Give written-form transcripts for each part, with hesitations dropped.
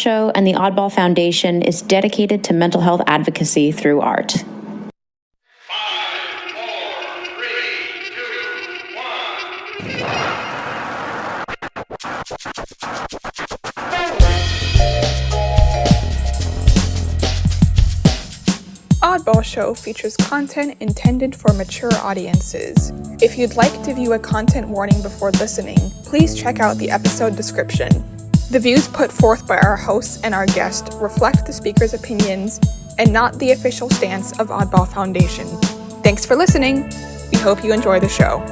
Show and the Oddball Foundation is dedicated to mental health advocacy through art. 5, 4, 3, 2, 1. Oddball Show features content intended for mature audiences. If you'd like to view a content warning before listening, please check out the episode description. The views put forth by our hosts and our guest reflect the speaker's opinions and not the official stance of Oddball Foundation. Thanks for listening. We hope you enjoy the show.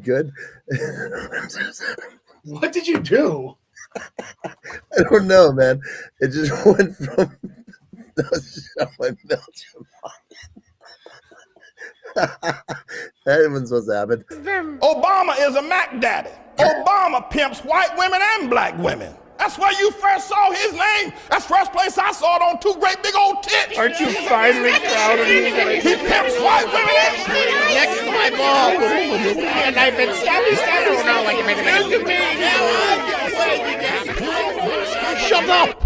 Good. What did you do? I don't know, man. It just went from Belgium. That wasn't supposed to happen. Obama is a Mac daddy. Obama pimps white women and black women. That's where you first saw his name. That's the first place I saw it, on two great big old tits. Aren't you finally proud of me? He pimps white women and Next to my balls. And I've been stabbing around like a Shut up!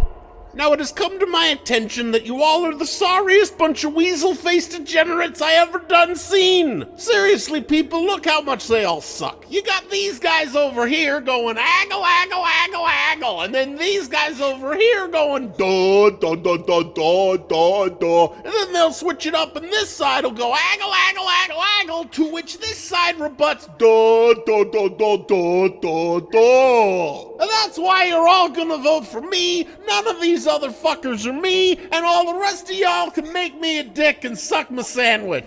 Now it has come to my attention that you all are the sorriest bunch of weasel-faced degenerates I ever done seen. Seriously, people, look how much they all suck. You got these guys over here going aggle, aggle, aggle, aggle, and then these guys over here going da, da, da, da, da, da, da, and then they'll switch it up and this side will go aggle, aggle, aggle, aggle, to which this side rebuts da, da, da, da, da, da, da. And that's why you're all gonna vote for me. None of these other fuckers are me, and all the rest of y'all can make me a dick and suck my sandwich.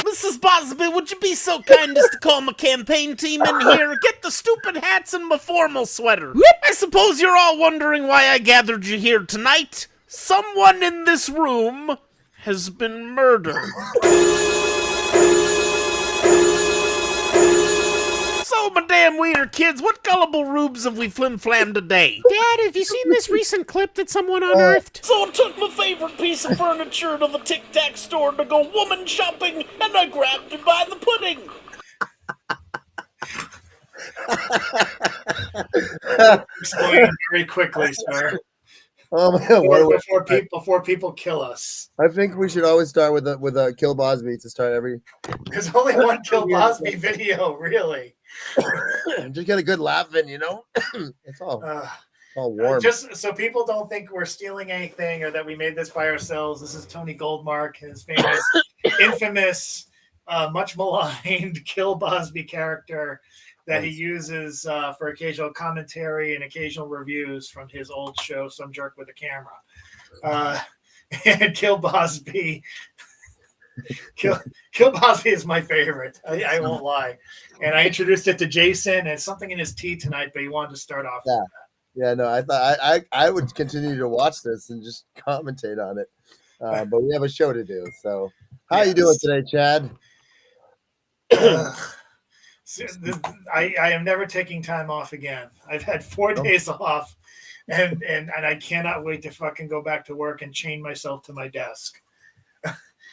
Mrs. Bosby, would you be so kind as to call my campaign team in here? Get the stupid hats and my formal sweater. I suppose you're all wondering why I gathered you here tonight. Someone in this room has been murdered. So, my damn wiener kids, what gullible rubes have we flim-flammed today? Dad, have you seen this recent clip that someone unearthed? So I took my favorite piece of furniture to the Tic Tac store to go woman shopping, and I grabbed it by the pudding. Explain very quickly, sir. Oh man! Before people kill us. I think we should always start with a Kil Bosby to start every. There's only one Kil Bosby video, really. Just get a good laugh in, you know. It's all warm. Just so people don't think we're stealing anything or that we made this by ourselves. This is Tony Goldmark, his famous, infamous, much maligned Kil Bosby character that he uses for occasional commentary and occasional reviews from his old show, Some Jerk with a Camera. And Kil Bosby. Kil Bosby is my favorite. I won't lie. And I introduced it to Jason, and something in his tea tonight, but he wanted to start off with that. Yeah, no, I thought I would continue to watch this and just commentate on it. But we have a show to do. So how you doing today, Chad? I am never taking time off again. I've had 4 days off, and I cannot wait to fucking go back to work and chain myself to my desk.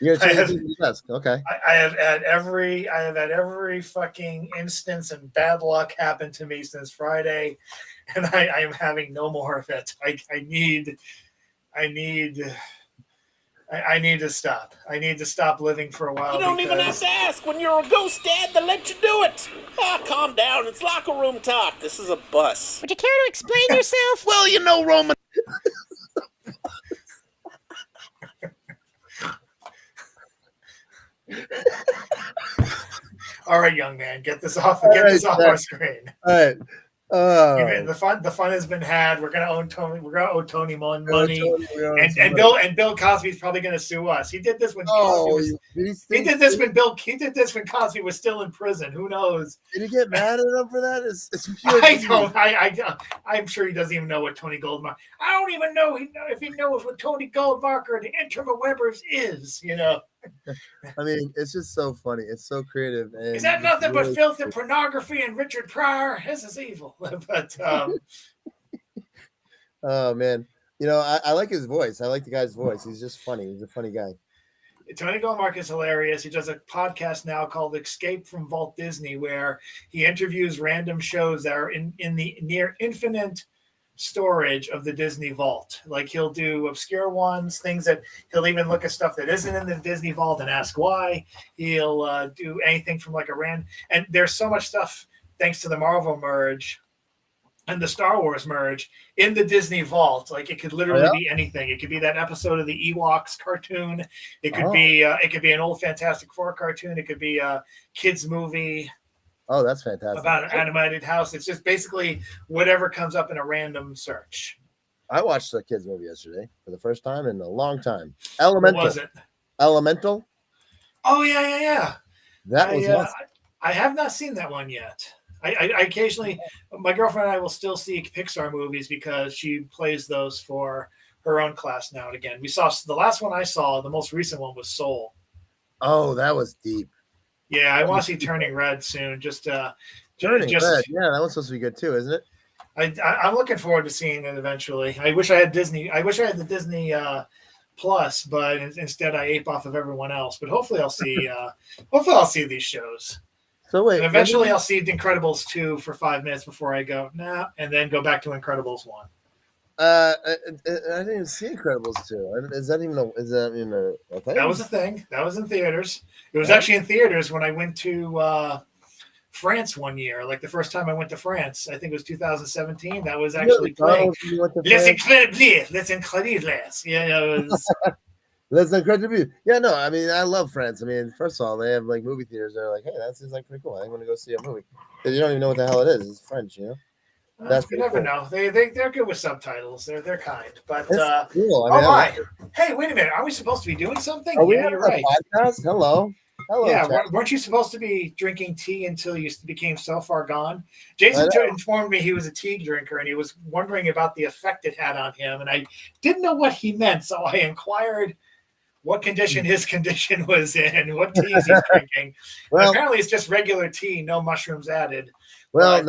You're chained to your desk, okay? I have had every fucking instance and bad luck happen to me since Friday, and I am having no more of it. I need to stop. I need to stop living for a while. You don't even have to ask when you're a ghost dad to let you do it. Calm down. It's locker room talk. This is a bus. Would you care to explain yourself? Well, you know, Roman. All right, young man, get this off our screen. All right. The fun has been had. We're gonna own Tony. We're gonna owe Tony money, and Bill Cosby's probably gonna sue us. He did this when Cosby was. He did this when Cosby was still in prison. Who knows? Did he get mad at him for that? It's pure I'm sure he doesn't even know what Tony Goldmark. I don't even know if he knows what Tony Goldmark or the Interwebbers is. You know. I mean, it's just so funny. It's so creative. And is that nothing but filth and pornography and Richard Pryor? This is evil. But oh man, I like his voice. I like the guy's voice. He's just funny. He's a funny guy. Tony Goldmark is hilarious. He does a podcast now called Escape from Walt Disney, where he interviews random shows that are in the near infinite storage of the Disney vault. Like he'll do obscure ones, things that he'll even look at stuff that isn't in the Disney vault and ask why. He'll do anything from like and there's so much stuff thanks to the Marvel merge and the Star Wars merge in the Disney vault. Like it could literally be anything. It could be that episode of the Ewoks cartoon. It could be an old Fantastic Four cartoon. It could be a kids movie. Oh, that's fantastic. About an animated house. It's just basically whatever comes up in a random search. I watched a kids movie yesterday for the first time in a long time. Elemental. What was it? Elemental. Oh, yeah. That was awesome. I have not seen that one yet. I occasionally, my girlfriend and I will still see Pixar movies because she plays those for her own class now and again. We saw the last one I saw, the most recent one was Soul. Oh, that was deep. Yeah, I want to see Turning Red soon. Turning Red. Yeah, that one's supposed to be good too, isn't it? I'm looking forward to seeing it eventually. I wish I had Disney. I wish I had the Disney Plus, but instead I ape off of everyone else. But hopefully I'll see. Hopefully I'll see these shows. So wait. And eventually I'll see The Incredibles 2 for 5 minutes before I go and then go back to Incredibles 1. I didn't even see Incredibles 2. Is that even a thing? That was a thing. That was in theaters. It was actually in theaters when I went to France one year. Like the first time I went to France, I think it was 2017. That was actually playing. Les Incredibles. Yeah, it was. Les Incredibles. Yeah, no, I mean, I love France. I mean, first of all, they have like movie theaters. They're like, hey, that seems like pretty cool. I'm going to go see a movie. Because you don't even know what the hell it is. It's French, That's you never know. They're good with subtitles. They're kind. But cool. I mean, hey, wait a minute. Are we supposed to be doing something? You're right. Podcast? Hello. Yeah, weren't you supposed to be drinking tea until you became so far gone? Jason informed me he was a tea drinker and he was wondering about the effect it had on him, and I didn't know what he meant, so I inquired what condition his condition was in, what teas he's drinking. Well, apparently it's just regular tea, no mushrooms added. Well,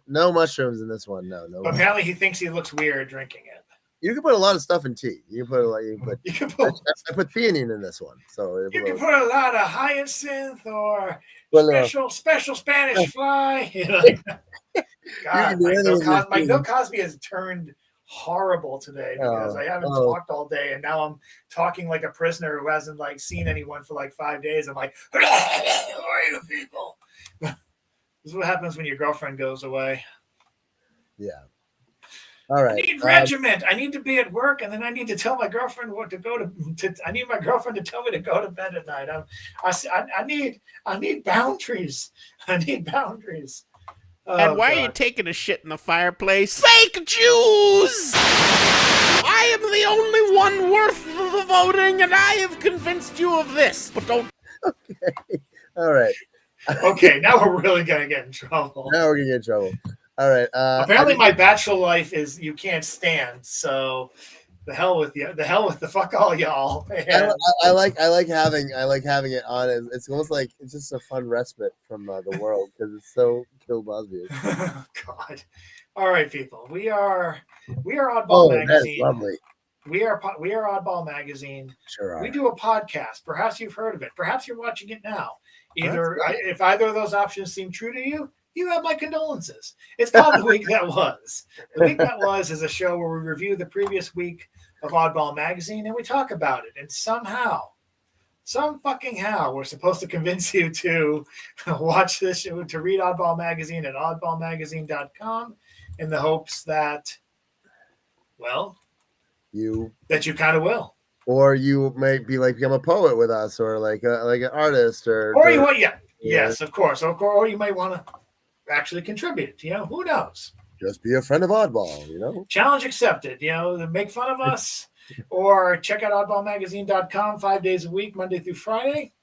no mushrooms in this one. No. But apparently he thinks he looks weird drinking it. You can put a lot of stuff in tea. I put theanine in this one. So you can put a lot of hyacinth or special Spanish fly. God, my Bill Cosby has turned horrible today because I haven't talked all day, and now I'm talking like a prisoner who hasn't seen anyone for 5 days. I'm like, who are you people? This is what happens when your girlfriend goes away. Yeah. All right. I need regiment. I need to be at work, and then I need to tell my girlfriend what to go to. I need my girlfriend to tell me to go to bed at night. I need boundaries. I need boundaries. And why are you taking a shit in the fireplace? Fake Jews! I am the only one worth the voting, and I have convinced you of this. But don't. Okay. All right. Okay. Now we're really gonna get in trouble. All right. Apparently, my bachelor life is you can't stand. So, the hell with you. The hell with the fuck all y'all. I like having it on. It's almost like it's just a fun respite from the world because it's so Kil Bosby. God. All right, people. We are Oddball Magazine. That's lovely. We are Oddball Magazine. Sure are. We do a podcast. Perhaps you've heard of it. Perhaps you're watching it now. If either of those options seem true to you, you have my condolences. It's called The Week That Was. The Week That Was is a show where we review the previous week of Oddball Magazine and we talk about it. And somehow, we're supposed to convince you to watch this show, to read Oddball Magazine at oddballmagazine.com in the hopes that, that you kind of will. Or you might be become a poet with us or like an artist or you want, yes, of course. Or you might want to. actually contribute. Who knows? Just be a friend of Oddball, Challenge accepted. Make fun of us or check out oddballmagazine.com 5 days a week, Monday through Friday.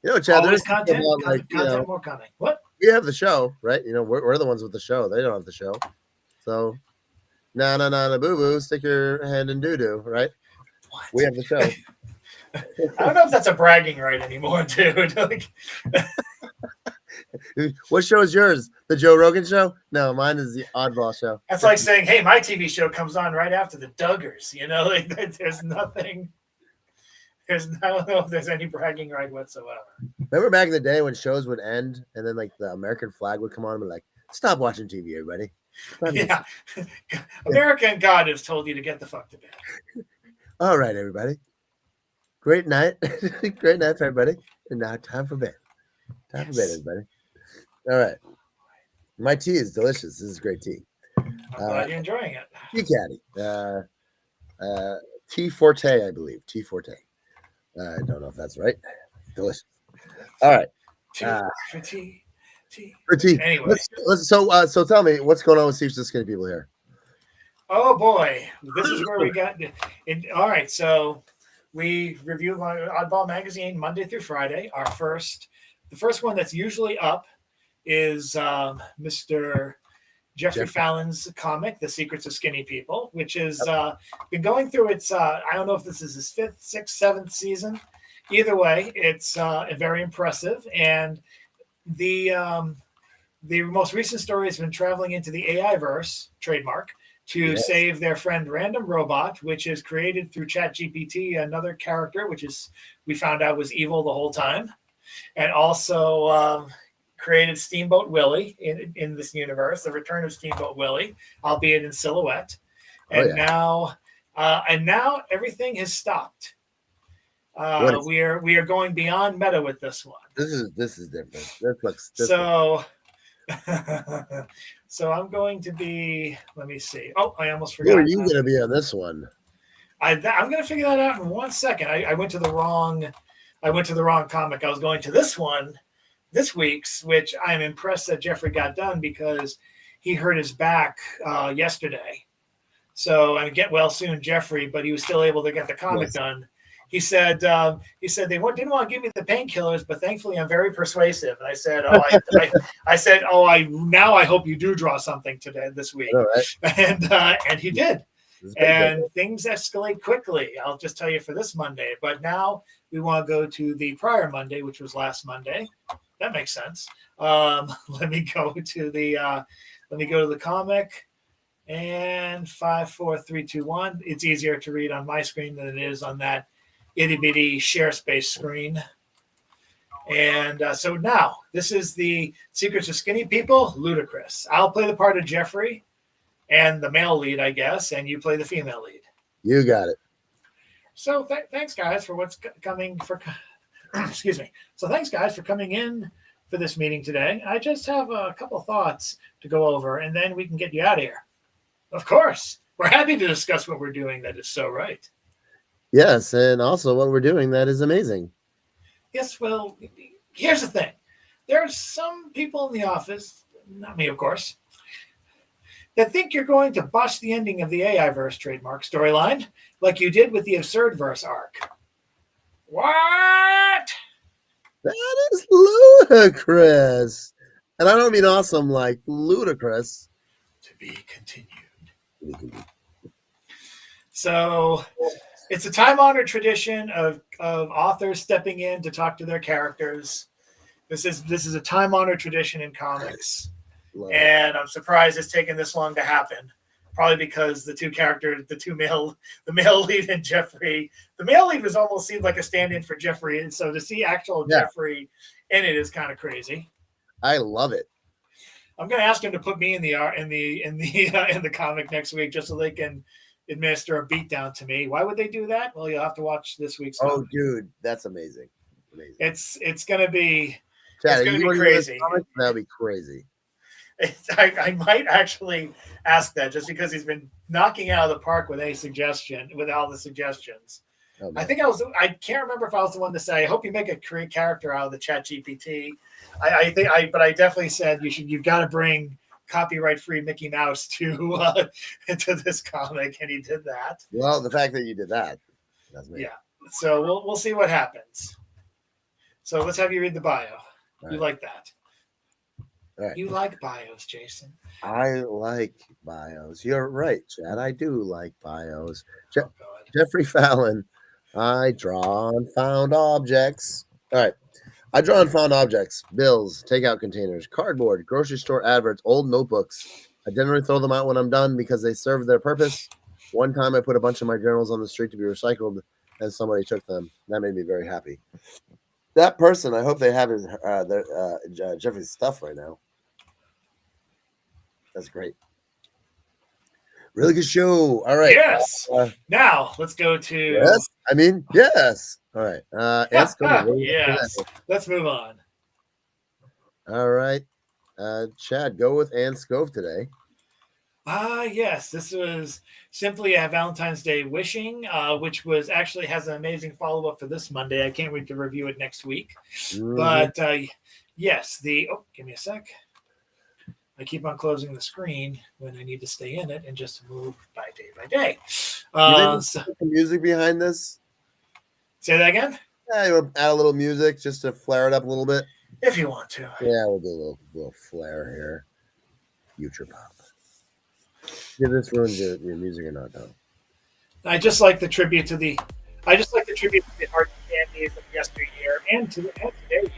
Chad, Always there's content, about, content more coming. What? we have the show, right? We're the ones with the show. They don't have the show. So, no, boo-boo, stick your hand in doo-doo, right? What? We have the show. I don't know if that's a bragging right anymore, dude. What show is yours? The Joe Rogan show? No, mine is the Oddball Show. That's like saying, hey, my TV show comes on right after the Duggars. There's nothing. I don't know if there's any bragging right whatsoever. Remember back in the day when shows would end and then like the American flag would come on and be like, stop watching TV, everybody. Yeah. American God has told you to get the fuck to bed. All right, everybody. Great night. Great night for everybody. And now time for bed. Time for bed, everybody. All right. My tea is delicious. This is great tea. I'm glad you're enjoying it. Tea Caddy. Tea Forte, I believe. Tea Forte. I don't know if that's right. Delicious. All right. For tea. For tea. Anyway. So tell me, what's going on with Secrets of Skinny People here? Oh, boy. This is where we got it. All right. So we review Oddball Magazine Monday through Friday. The first one that's usually up is Mr. Jeffrey Fallon's comic, The Secrets of Skinny People, which has been going through its, I don't know if this is his 5th, 6th, 7th season. Either way, it's very impressive. And the most recent story has been traveling into the AI-verse, trademark, to save their friend Random Robot, which is created through ChatGPT, another character, which is we found out was evil the whole time. And also created Steamboat Willie in this universe, the return of Steamboat Willie, albeit in silhouette. And now everything has stopped. We are going beyond meta with this one. This is different. So I'm going to be. Let me see. Oh, I almost forgot. Who are you going to be on this one? I'm going to figure that out in 1 second. I went to the wrong comic. I was going to this one, this week's, which I'm impressed that Jeffrey got done because he hurt his back yesterday. So get well soon, Jeffrey. But he was still able to get the comic done. He said they didn't want to give me the painkillers, but thankfully I'm very persuasive. And I said, now I hope you do draw something this week. Right. And he did. And things escalate quickly. I'll just tell you for this Monday. But now we want to go to the prior Monday, which was last Monday. That makes sense. Let me go to the comic. And 5, 4, 3, 2, 1. It's easier to read on my screen than it is on that itty bitty share space screen. And so now this is the Secrets of Skinny People, Ludicrous. I'll play the part of Jeffrey and the male lead, I guess, and you play the female lead. You got it. So thanks, guys, for what's coming for. Excuse me. So thanks, guys, for coming in for this meeting today. I just have a couple thoughts to go over, and then we can get you out of here. Of course, we're happy to discuss what we're doing. That is so right. Yes, and also what we're doing that is amazing. Yes, well, here's the thing. There are some people in the office, not me, of course, that think you're going to botch the ending of the AI-verse trademark storyline like you did with the Absurdverse arc. What? That is ludicrous. And I don't mean awesome, like ludicrous. To be continued. So it's a time-honored tradition of authors stepping in to talk to their characters. This is a time-honored tradition in comics. And I'm surprised it's taken this long to happen. Probably because the male lead and Jeffrey, the male lead was almost seemed like a stand-in for Jeffrey. And so to see actual Jeffrey in it is kind of crazy. I love it. I'm going to ask him to put me in the comic next week just so they can administer a beatdown to me. Why would they do that? Well, you'll have to watch this week's comic. Oh, dude, that's amazing. It's going to be Chad, it's going to be crazy. That'll be crazy. I might actually ask that just because he's been knocking out of the park with all the suggestions. Oh, I think I can't remember if I was the one to say, I hope you make a create character out of the chat GPT. But I definitely said you've got to bring copyright free Mickey Mouse to this comic. And he did that. Well, the fact that you did that. That's me. Yeah. So we'll see what happens. So let's have you read the bio. You like that. All right. You like bios, Jason. I like bios. You're right, Chad. I do like bios. Oh, God. Jeffrey Fallon. I draw and found objects. All right. I draw and found objects, bills, takeout containers, cardboard, grocery store adverts, old notebooks. I generally throw them out when I'm done because they serve their purpose. One time I put a bunch of my journals on the street to be recycled, and somebody took them. That made me very happy. That person, I hope they have his Jeffrey's stuff right now. That's great. Really good show. All right. Yes. Now let's go to. Yes. I mean, yes. All right. Yes. Let's move on. All right. Chad, go with Ann Scove today. Yes. This was simply a Valentine's Day wishing, which was actually has an amazing follow up for this Monday. I can't wait to review it next week. Mhm. But yes, give me a sec. I keep on closing the screen when I need to stay in it and just move by day. Some music behind this? Say that again? Yeah, you want to add a little music just to flare it up a little bit? If you want to. Yeah, we'll do a little flare here. Future pop. Yeah, this ruins your music or not, though. I just like the tribute to the hard candies of yesteryear and today. Even.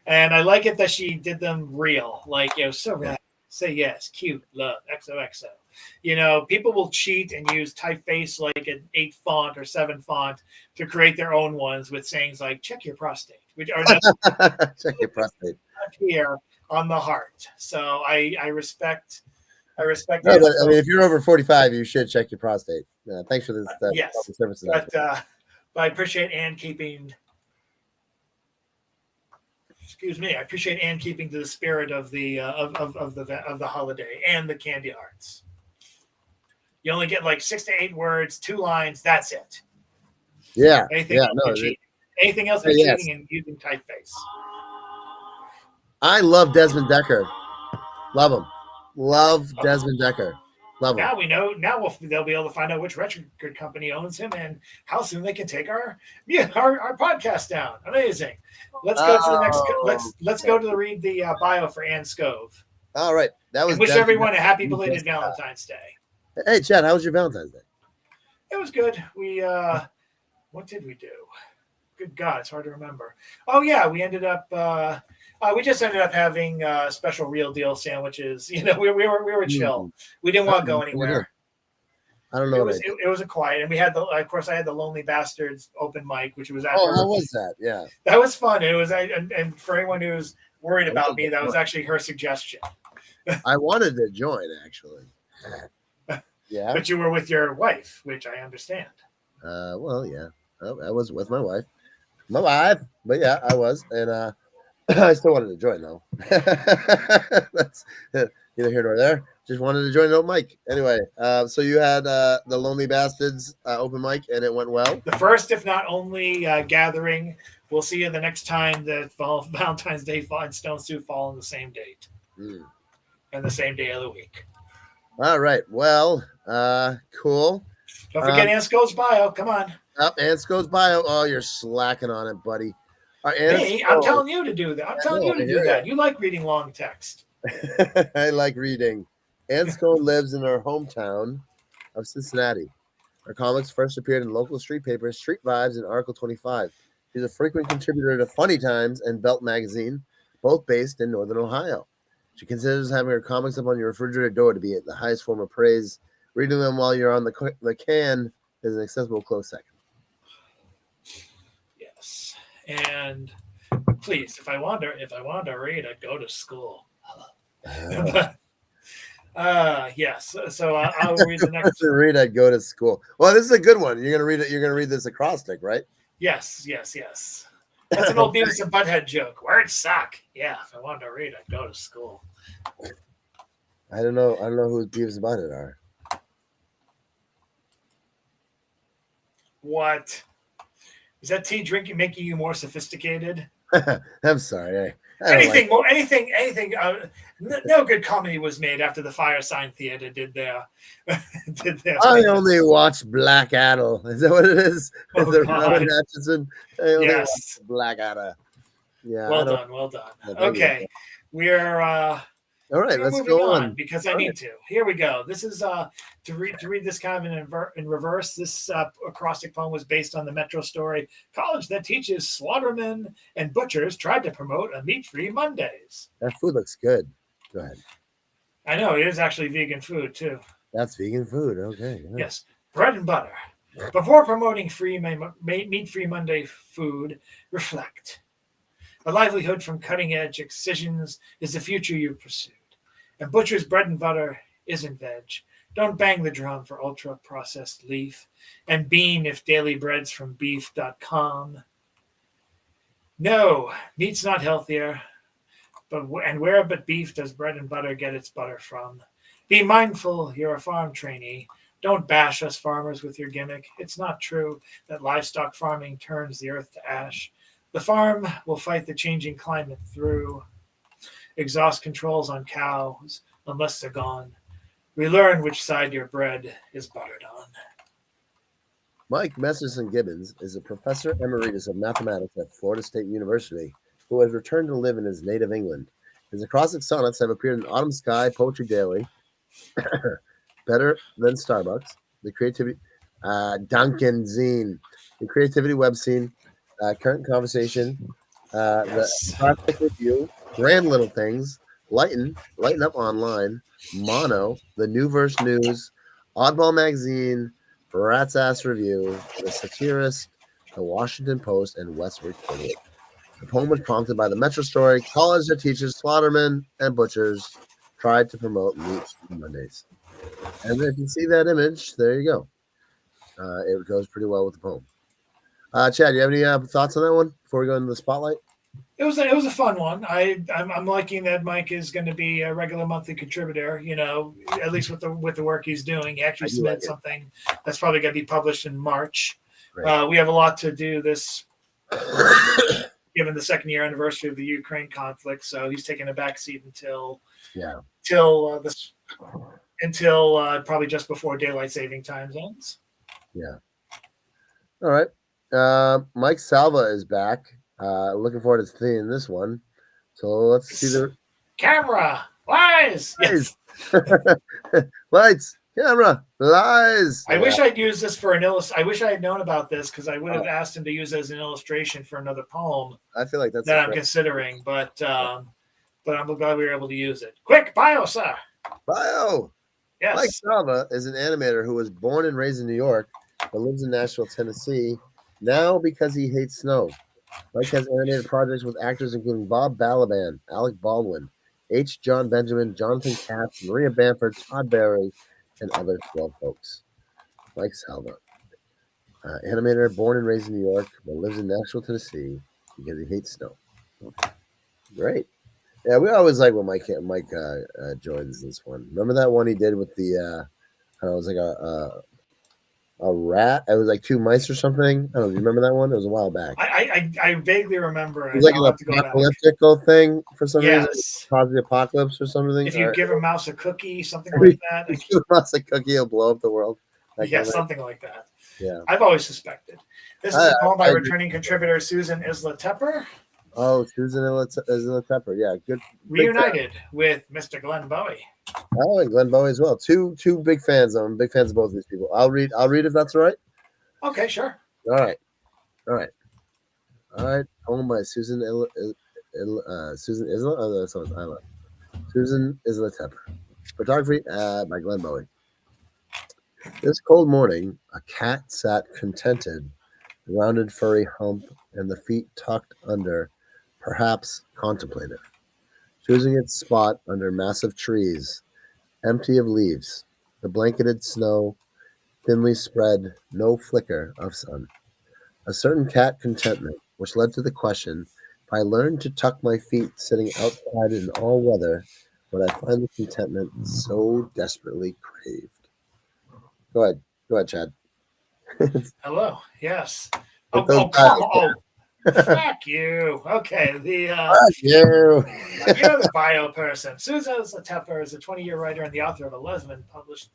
And I like it that she did them real, like so right. Say yes, cute, love, XOXO. People will cheat and use typeface like an 8 font or 7 font to create their own ones with sayings like "check your prostate," which are not check your prostate here on the heart. So I respect. No, but I mean, if you're over 45, you should check your prostate. Thanks for this. Yes, but I appreciate Anne keeping. Excuse me. I appreciate Anne keeping to the spirit of the of the holiday and the candy hearts. You only get like 6 to 8 words, 2 lines. That's it. Yeah. Anything else but cheating and using typeface. I love Desmond Decker. Love him. Love Desmond Decker. Love him. Now we know. Now they'll be able to find out which record company owns him and how soon they can take our podcast down. Amazing. Let's go to the next. Let's go to read the bio for Ann Scove. All right. That was. And wish everyone a happy belated Valentine's Day. Hey, Chad, how was your Valentine's Day? It was good. We what did we do? Good God, it's hard to remember. Oh yeah, we ended up. We just ended up having special real deal sandwiches. We were chill. We didn't want to go anywhere. I don't know. It was a quiet, and we had of course I had the Lonely Bastards open mic, which was after. Oh, how was that? Yeah, that was fun. It was, and for anyone who's worried about me, that was actually her suggestion. I wanted to join actually. Yeah, but you were with your wife, which I understand. Well, yeah, I was with my wife. But yeah, I was, and I still wanted to join though. That's neither here nor there. Just wanted to join an open mic. Anyway, so you had the Lonely Bastards open mic, and it went well. The first, if not only, gathering. We'll see you the next time that Valentine's Day and Stone Soup fall on the same date, and the same day of the week. All right. Well, cool. Don't forget Ann Sco's bio. Come on. Ann Sco's bio. Oh, you're slacking on it, buddy. Hey, I'm telling you to do that. I'm telling you to do that. You like reading long text. I like reading. Ann Sco lives in her hometown of Cincinnati. Her comics first appeared in local street papers, Street Vibes, and Article 25. She's a frequent contributor to Funny Times and Belt Magazine, both based in Northern Ohio. She considers having her comics up on your refrigerator door to be the highest form of praise. Reading them while you're on the can is an accessible close second. Yes, and please, if I wanted to read, I'd go to school. Yes. So I'll read the next. Read, I'd go to school. Well, this is a good one. You're gonna read it. You're gonna read this acrostic, right? Yes. That's an old Beavis and Butthead joke. Words suck. Yeah. If I wanted to read, I'd go to school. I don't know who Beavis and Butthead are. What? Is that tea drinking making you more sophisticated? I'm sorry. I don't Anything more? Anything? No good comedy was made after the Firesign Theater did their. I only watched Blackadder. Is that what it is? Oh, Is it God. Robert Atchison? I only Yes. watched Blackadder. Yeah. Well done. Well done. Okay, we're. All right, let's moving go on because I need to. Here we go. This is to read this kind of in reverse. This acrostic poem was based on the Metro story. College that teaches slaughtermen and butchers tried to promote a meat-free Mondays. That food looks good. Go ahead. I know it is actually vegan food too. That's vegan food. Okay. Yeah. Yes, bread and butter. Before promoting meat-free Monday food, reflect. A livelihood from cutting-edge excisions is the future you pursued. And butcher's bread and butter isn't veg. Don't bang the drum for ultra-processed leaf and bean if daily bread's from beef.com. No, meat's not healthier. And where but beef does bread and butter get its butter from? Be mindful you're a farm trainee. Don't bash us farmers with your gimmick. It's not true that livestock farming turns the earth to ash. The farm will fight the changing climate through exhaust controls on cows unless they're gone. We learn which side your bread is buttered on. Mike Messerson Gibbons is a professor emeritus of mathematics at Florida State University who has returned to live in his native England. His acrostic sonnets have appeared in Autumn Sky, Poetry Daily, Better Than Starbucks, The Creativity, Duncan Zine, The Creativity Web Scene, Current Conversation, The Prospect Review, Grand Little Things, Lighten Up Online, Mono, The New Verse News, Oddball Magazine, Rat's Ass Review, The Satirist, The Washington Post, and Westward Kid. The poem was prompted by the Metro story. College that teaches slaughtermen and butchers tried to promote meat Mondays. And if you see that image, there you go. It goes pretty well with the poem. Chad, do you have any thoughts on that one before we go into the spotlight? It was a fun one. I'm liking that Mike is going to be a regular monthly contributor. You know, at least with the work he's doing. He actually submitted something that's probably going to be published in March. We have a lot to do this, given the second year anniversary of the Ukraine conflict. So he's taking a back seat until probably just before daylight saving time ends. Yeah. All right. Mike Salva is back. Looking forward to seeing this one. So let's see the camera. Lies. Yes. Lights. Camera. Lies. I wish I'd used this for an I wish I had known about this because I would have asked him to use it as an illustration for another poem. I feel like that's that I'm considering, but I'm glad we were able to use it. Quick, bio, sir. Bio. Yes. Mike Salva is an animator who was born and raised in New York, but lives in Nashville, Tennessee, now because he hates snow. Mike has animated projects with actors including Bob Balaban, Alec Baldwin, H. John Benjamin, Jonathan Katz, Maria Bamford, Todd Barry, and other 12 folks. Mike Salva, animator born and raised in New York, but lives in Nashville, Tennessee because he hates snow. Okay. Great. Yeah, we always like when Mike joins this one. Remember that one he did with the, it was like a rat? It was like two mice or something. I don't know. Do you remember that one? It was a while back. I vaguely remember. It was like an apocalyptical thing for some reason. Cause the apocalypse or something. If you give a mouse a cookie, something like that. If you give a mouse a cookie, it'll blow up the world. Yeah, something like that. Yeah. I've always suspected. This is a poem by returning contributor Susan Isla Tepper. Oh, Susan Isla Tepper. Yeah, good. Reunited with Mr. Glenn Bowie. Oh, and Glenn Bowie as well. Two big fans. I'm big fans of both of these people. I'll read if that's all right. Okay, sure. All right. Poem by Susan Isla. Susan Isla. Oh, that's Isla. Susan Isla Tepper. Photography by Glenn Bowie. This cold morning, a cat sat contented, rounded furry hump, and the feet tucked under, perhaps contemplative, choosing its spot under massive trees, empty of leaves, the blanketed snow, thinly spread, no flicker of sun. A certain cat contentment, which led to the question, if I learned to tuck my feet sitting outside in all weather, would I find the contentment so desperately craved? Go ahead, Chad. Hello. Yes. Oh, come on. Fuck you. Okay. Fuck you. You're the bio person. Susan Tepper is a 20-year writer and the author of 11 published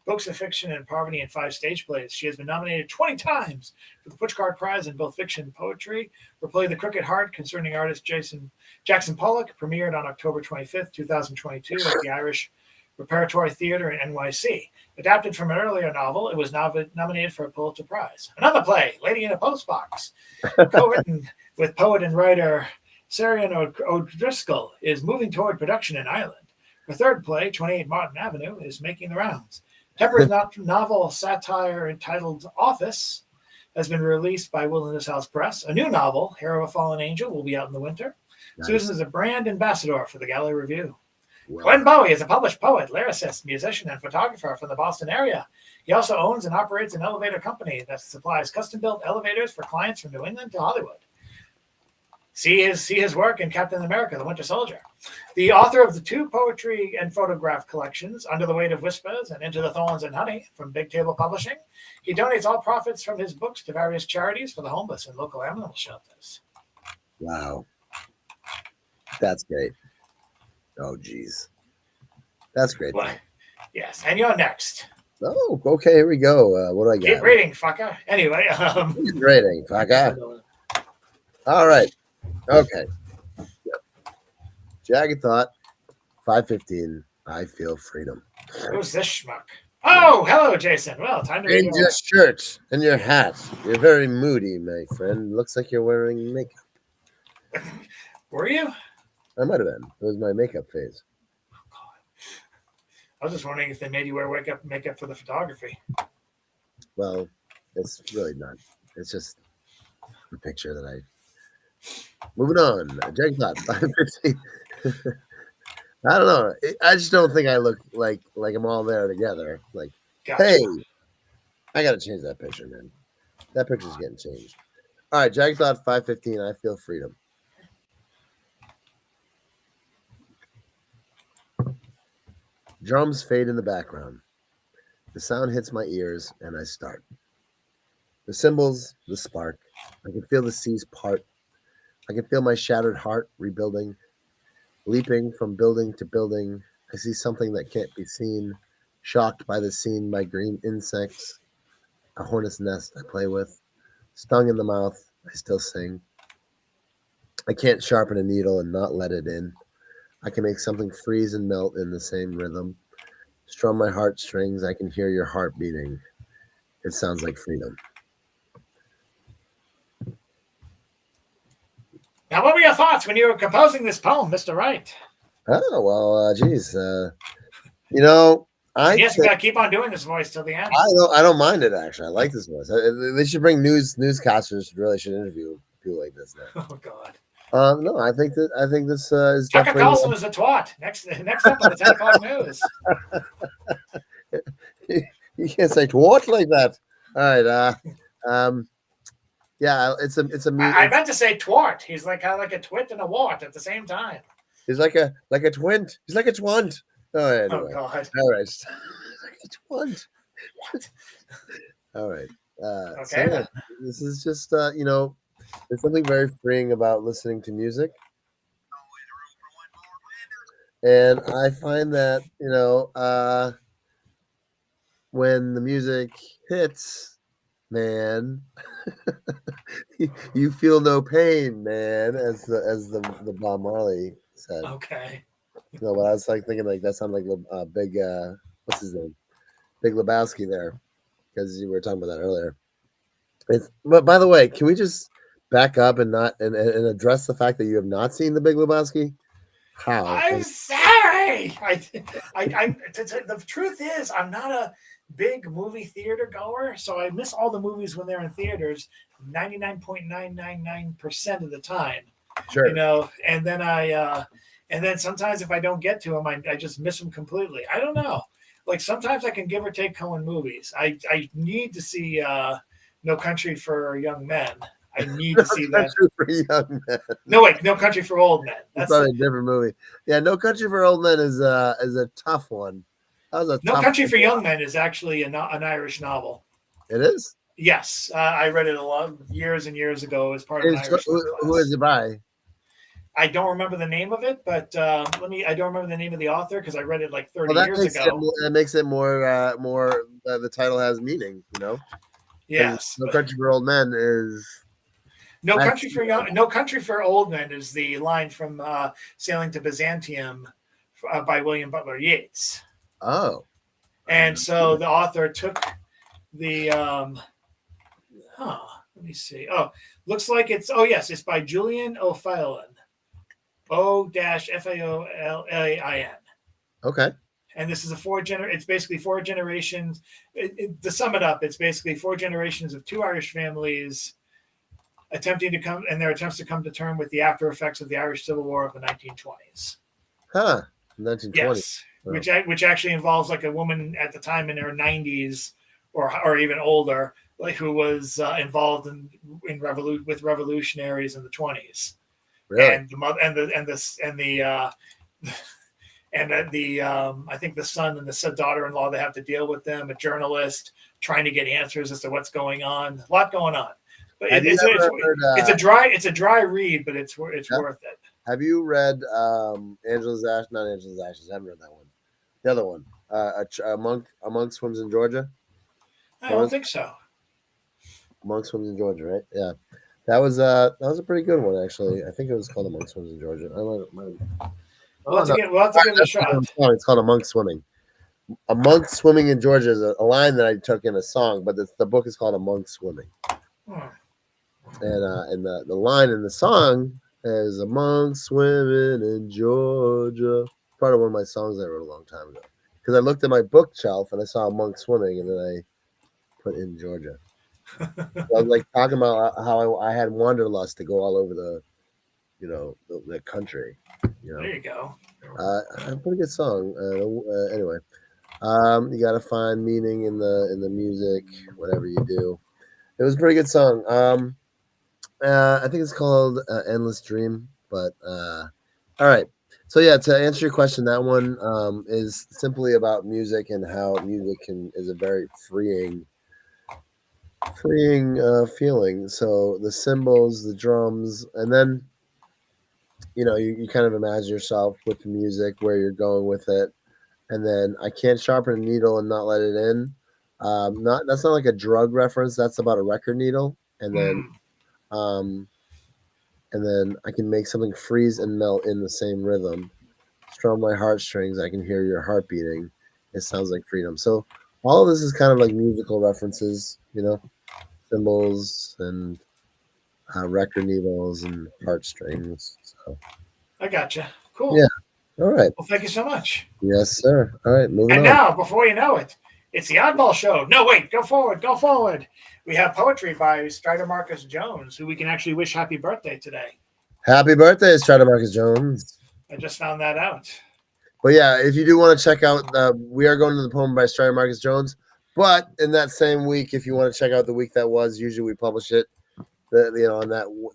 books of fiction and poverty and 5 stage plays. She has been nominated 20 times for the Pushcart Prize in both fiction and poetry. Her play The Crooked Heart concerning artist Jackson Pollock premiered on October 25th, 2022 at the Irish Repertory Theatre in NYC. Adapted from an earlier novel, it was nominated for a Pulitzer Prize. Another play, Lady in a Postbox, co-written with poet and writer Sarian O'Driscoll, is moving toward production in Ireland. Her third play, 28 Martin Avenue, is making the rounds. Tepper's novel satire entitled Office has been released by Wilderness House Press. A new novel, Hair of a Fallen Angel, will be out in the winter. Nice. Susan is a brand ambassador for the Gallery Review. Wow. Glenn Bowie is a published poet, lyricist, musician, and photographer from the Boston area. He also owns and operates an elevator company that supplies custom-built elevators for clients from New England to Hollywood. See his work in Captain America, the Winter Soldier. The author of the 2 poetry and photograph collections, Under the Weight of Whispers and Into the Thorns and Honey, from Big Table Publishing. He donates all profits from his books to various charities for the homeless and local animal shelters. Wow. That's great. Oh, geez. That's great. Well, yes, and you're next. Oh, okay, here we go. What do I got? Keep reading, fucker. Anyway. Keep reading, fucker. All right. Okay. Jagged Thought, 5:15. I feel freedom. Who's this schmuck? Oh, hello, Jason. Well, time to read your shirt and your hat. You're very moody, my friend. Looks like you're wearing makeup. Were you? I might have been. It was my makeup phase. Oh, God. I was just wondering if they made you wear makeup for the photography. Well, it's really not. It's just a picture that I... Moving on. Jagged Thought, 5:15. I don't know. I just don't think I look like I'm all there together. Like, gotcha. Hey, I got to change that picture, man. That picture's getting changed. All right, Jagged Thought, 5:15. I feel freedom. Drums fade in the background. The sound hits my ears, and I start. The cymbals, the spark. I can feel the seas part. I can feel my shattered heart rebuilding. Leaping from building to building, I see something that can't be seen. Shocked by the scene by green insects. A hornet's nest I play with. Stung in the mouth, I still sing. I can't sharpen a needle and not let it in. I can make something freeze and melt in the same rhythm. Strum my heartstrings, I can hear your heart beating. It sounds like freedom. Now, what were your thoughts when you were composing this poem, Mr. Wright? Oh, well, geez. You know, yes, we got to keep on doing this voice till the end. I don't mind it, actually. I like this voice. They should bring newscasters really should interview people like this now. Oh, God. No, I think this is Tucker Carlson is a twat. Next up on the 10 o'clock news. You can't say twat like that. All right. Yeah, it's a. I meant to say twart. He's like kind of like a twit and a wart at the same time. He's like a twint. He's like a twant. Oh, anyway. Oh, God. All right. Like a twant. What? All right. Okay. So, yeah, this is just you know. There's something very freeing about listening to music. And I find that, you know, when the music hits, man, you feel no pain, man, as the Bob Marley said. Okay. You know, but I was like thinking like that sounded like big what's his name? Big LaBowski there. Because you were talking about that earlier. But by the way, can we just back up and address the fact that you have not seen the Big Lebowski? How? I'm sorry. The truth is, I'm not a big movie theater goer, so I miss all the movies when they're in theaters 99.999% of the time. Sure. You know, and then sometimes if I don't get to them, I just miss them completely. I don't know. Like sometimes I can give or take Coen movies. I need to see No Country for Young Men. I need to see that. No Country for Young Men. No, wait, No Country for Old Men. That's probably a different movie. Yeah, No Country for Old Men is a tough one. That was a No tough Country one. for Young Men is actually an Irish novel. It is? Yes, I read it a lot years and years ago as part of an Irish lit class. Who is it by? I don't remember the name of it, but I don't remember the name of the author because I read it like 30 Well, years ago. that makes it more the title has meaning, you know. Yes. No Country for Old Men is No Country for Old Men is the line from Sailing to Byzantium by William Butler Yeats. Oh. And so the author took the let me see. Oh, looks like it's it's by Julian O'Faolain. O-Faolain. Okay. And this is it's basically four generations. To sum it up, it's basically four generations of two Irish families attempts to come to terms with the after effects of the Irish Civil War of the 1920s. Huh. 1920. Yes. Oh. Which actually involves like a woman at the time in her 90s or even older, like who was involved with revolutionaries in the 20s. Really? And the mother and I think the son and the daughter-in-law, they have to deal with them, a journalist trying to get answers as to what's going on. A lot going on. But it's a dry read, but it's worth it. Have you read Angela's Ashes? Not Angela's Ashes. I haven't read that one. The other one, a monk swims in Georgia. I don't think so. A monk swims in Georgia, right? Yeah, that was a pretty good one actually. I think it was called A Monk Swims in Georgia. We'll have to give it a shot. It's called A Monk Swimming. A monk swimming in Georgia is a line that I took in a song, but the book is called A Monk Swimming. And the line in the song is a monk swimming in Georgia. Part of one of my songs I wrote a long time ago. Because I looked at my bookshelf and I saw a monk swimming, and then I put in Georgia. So I was like talking about how I had wanderlust to go all over the country. There you go. A pretty good song. Anyway, you got to find meaning in the music, whatever you do. It was a pretty good song. I think it's called Endless Dream. But all right. So yeah, to answer your question, that one is simply about music and how music is a very freeing feeling. So the cymbals, the drums, and then you kind of imagine yourself with the music, where you're going with it, and then I can't sharpen a needle and not let it in. That's not like a drug reference. That's about a record needle, and then I can make something freeze and melt in the same rhythm. Strum my heartstrings, I can hear your heart beating. It sounds like freedom. So all of this is kind of like musical references, cymbals and record needles and heartstrings. So I gotcha. Cool. Yeah. All right. Well, thank you so much. Yes, sir. All right, moving on. And now, before you know it, it's the Oddball Show. No, wait, go forward. We have poetry by Strider Marcus Jones, who we can actually wish happy birthday today. Happy birthday, Strider Marcus Jones. I just found that out. But yeah, if you do want to check out, we are going to the poem by Strider Marcus Jones. But in that same week, if you want to check out the week that was, usually we publish it, on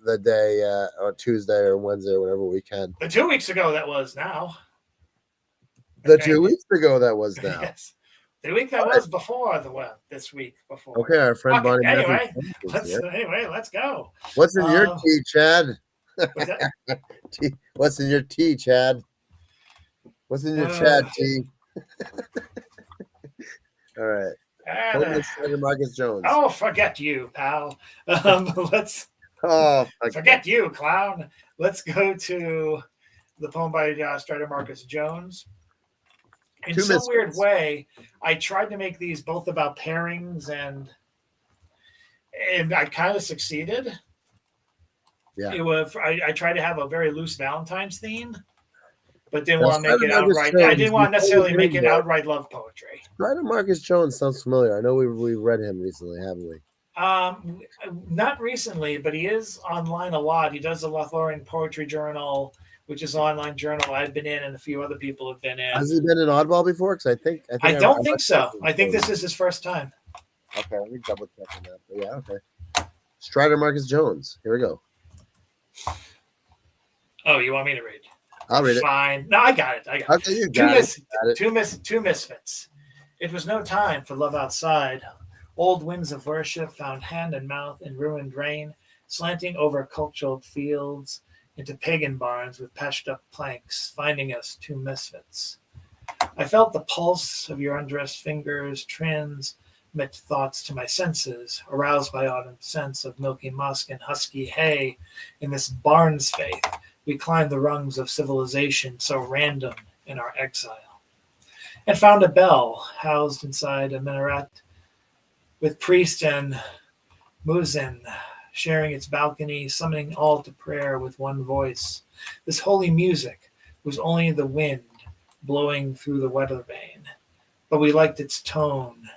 the day or Tuesday or Wednesday or whatever we can. The 2 weeks ago that was now. The 2 weeks ago that was now. Yes. The week that was before this week before. Okay, our friend Bonnie. Anyway, let's go. What's in your tea, Chad? What's in your tea, Chad? What's in your Chad tea? All right. Marcus Jones. Oh, forget you, pal. Let's. Oh, forget you, clown. Let's go to the poem by Strider Marcus Jones. In some weird way, I tried to make these both about pairings, and I kind of succeeded. Yeah. I tried to have a very loose Valentine's theme, but didn't want to make it outright. I didn't want to necessarily make it outright love poetry. Strider Marcus Jones sounds familiar. I know we've read him recently, haven't we? Not recently, but he is online a lot. He does the Lothlorien Poetry Journal, which is an online journal I've been in, and a few other people have been in. Has he been in Oddball before? Because I don't think so. I think this is his first time. Okay, let me double check on that. But yeah, okay. Strider Marcus Jones. Here we go. Oh, you want me to read? I'll read it. Fine. No, I got it. Okay, you got it. Two misfits. It was no time for love outside, Old winds of worship found hand and mouth in ruined rain, slanting over cultured fields into pagan barns with patched up planks, finding us two misfits. I felt the pulse of your undressed fingers transmit thoughts to my senses, aroused by autumn scents of milky musk and husky hay. In this barn's faith, we climbed the rungs of civilization so random in our exile, and found a bell housed inside a minaret with priest and muezzin sharing its balcony, summoning all to prayer with one voice. This holy music was only the wind blowing through the weather vane, but we liked its tone